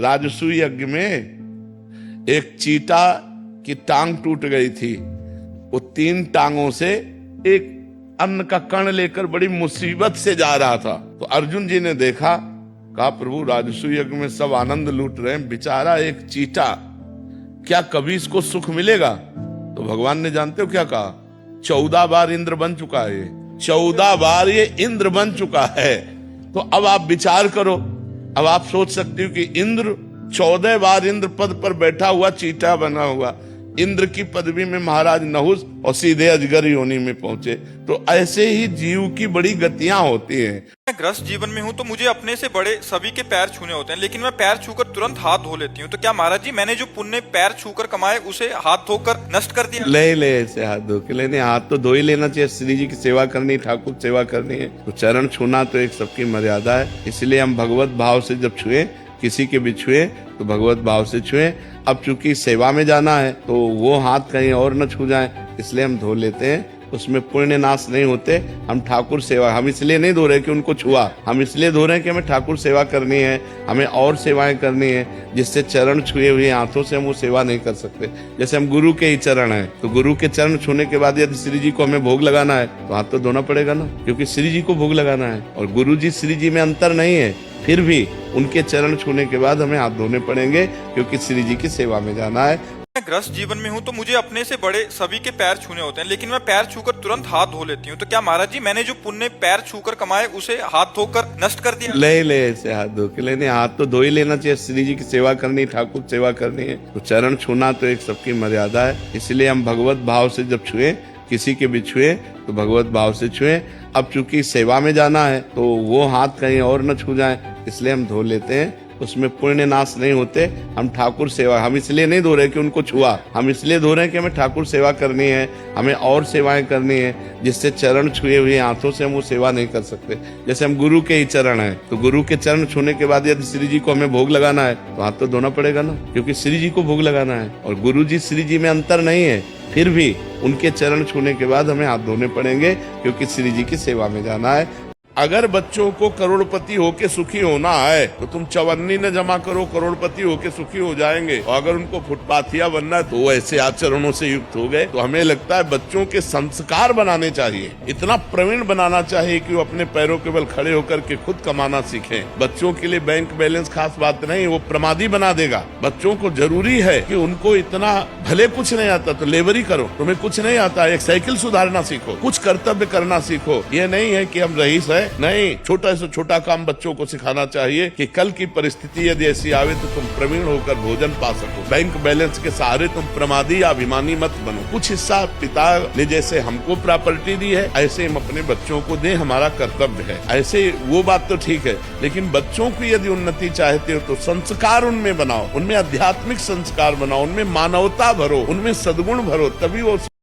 राजसूय यज्ञ में एक चीता की टांग टूट गई थी। वो 3 टांगों से एक अन्न का कण लेकर बड़ी मुसीबत से जा रहा था। तो अर्जुन जी ने देखा, कहा प्रभु राजसूय यज्ञ में सब आनंद लूट रहे हैं, बेचारा एक चीता, क्या कभी इसको सुख मिलेगा? तो भगवान ने जानते हो क्या कहा? 14 बार इंद्र बन चुका है, 14 बार ये इंद्र बन चुका है। तो अब आप विचार करो, अब आप सोच सकते हो कि इंद्र 14 बार इंद्र पद पर बैठा हुआ चीता बना हुआ, इंद्र की पदवी में महाराज नहुस और सीधे अजगर योनि में पहुंचे। तो ऐसे ही जीव की बड़ी गतियां होती हैं। मैं ग्रस्त जीवन में हूँ तो मुझे अपने से बड़े सभी के पैर छूने होते हैं, लेकिन मैं पैर छूकर तुरंत हाथ धो लेती हूँ। तो क्या महाराज जी मैंने जो पुण्य पैर छूकर कमाए उसे हाथ धोकर नष्ट कर दिया? ले ऐसे हाथ धो के लेने, हाथ तो धो ही लेना चाहिए। श्री जी की सेवा करनी, ठाकुर सेवा करनी है तो चरण छूना तो एक सबकी मर्यादा है। इसलिए हम भगवत भाव से जब छुए, किसी के भी छुए तो भगवत भाव से छुए। अब चूंकि सेवा में जाना है तो वो हाथ कहीं और न छू जाए, इसलिए हम धो लेते हैं। उसमें पुण्य नाश नहीं होते। हम ठाकुर सेवा, हम इसलिए नहीं धो रहे कि उनको छुआ, हम इसलिए धो रहे हैं कि हमें ठाकुर सेवा करनी है, हमें और सेवाएं करनी है जिससे चरण छुए हुए हाथों से हम वो सेवा नहीं कर सकते। जैसे हम गुरु के ही चरण हैं तो गुरु के चरण छूने के बाद यदि श्री जी को हमें भोग लगाना है तो हाथ तो धोना पड़ेगा ना, क्योंकि श्री जी को भोग लगाना है। और गुरु जी श्री जी में अंतर नहीं है, फिर भी उनके चरण छूने के बाद हमें हाथ धोने पड़ेंगे क्योंकि श्री जी की सेवा में जाना है। मैं ग्रस्त जीवन में हूँ तो मुझे अपने से बड़े सभी के पैर छूने होते हैं, लेकिन मैं पैर छूकर तुरंत हाथ धो लेती हूँ। तो क्या महाराज जी मैंने जो पुण्य पैर छूकर कमाए उसे हाथ धोकर नष्ट कर दिया? ले ऐसे हाथ धो के लेने, हाथ तो धो ही लेना चाहिए। श्री जी की सेवा करनी, ठाकुर सेवा करनी है तो चरण छूना तो एक सबकी मर्यादा है। इसलिए हम भगवत भाव से जब छुए, किसी के भी छुए तो भगवत भाव से छुए। अब चूंकि सेवा में जाना है तो वो हाथ कहीं और न छू जाए, इसलिए हम धो लेते हैं। उसमें पुण्य नाश नहीं होते। हम ठाकुर सेवा, हम इसलिए नहीं धो रहे कि उनको छुआ, हम इसलिए धो रहे हैं कि हमें ठाकुर सेवा करनी है, हमें और सेवाएं करनी है जिससे चरण छुए हुए हाथों से हम वो सेवा नहीं कर सकते। जैसे हम गुरु के ही चरण हैं तो गुरु के चरण छूने के बाद यदि श्री जी को हमें भोग लगाना है तो हाथ तो धोना पड़ेगा ना, क्योंकि श्री जी को भोग लगाना है। और गुरु जी श्री जी में अंतर नहीं है, फिर भी उनके चरण छूने के बाद हमें हाथ धोने पड़ेंगे क्योंकि श्री जी की सेवा में जाना है। अगर बच्चों को करोड़पति होके सुखी होना है तो तुम चवन्नी न जमा करो, करोड़पति होके सुखी हो जाएंगे। और अगर उनको फुटपाथिया बनना है तो ऐसे आचरणों से युक्त हो गए। तो हमें लगता है बच्चों के संस्कार बनाने चाहिए, इतना प्रवीण बनाना चाहिए कि वो अपने पैरों के बल खड़े होकर के खुद कमाना सीखें। बच्चों के लिए बैंक बैलेंस खास बात नहीं, वो प्रमादी बना देगा। बच्चों को जरूरी है कि उनको इतना, भले कुछ नहीं आता तो लेबरी करो, तुम्हें कुछ नहीं आता एक साइकिल सुधारना सीखो, कुछ कर्तव्य करना सीखो। ये नहीं है कि हम रईस है, नहीं, छोटा से छोटा काम बच्चों को सिखाना चाहिए कि कल की परिस्थिति यदि ऐसी आवे तो तुम प्रवीण होकर भोजन पा सको। बैंक बैलेंस के सहारे तुम प्रमादी या अभिमानी मत बनो। कुछ हिस्सा पिता ने जैसे हमको प्रॉपर्टी दी है ऐसे हम अपने बच्चों को दें, हमारा कर्तव्य है। ऐसे वो बात तो ठीक है, लेकिन बच्चों की यदि उन्नति चाहते हो तो संस्कार उनमें बनाओ, उनमें आध्यात्मिक संस्कार बनाओ, उनमें मानवता भरो, उनमें सद्गुण भरो, तभी वो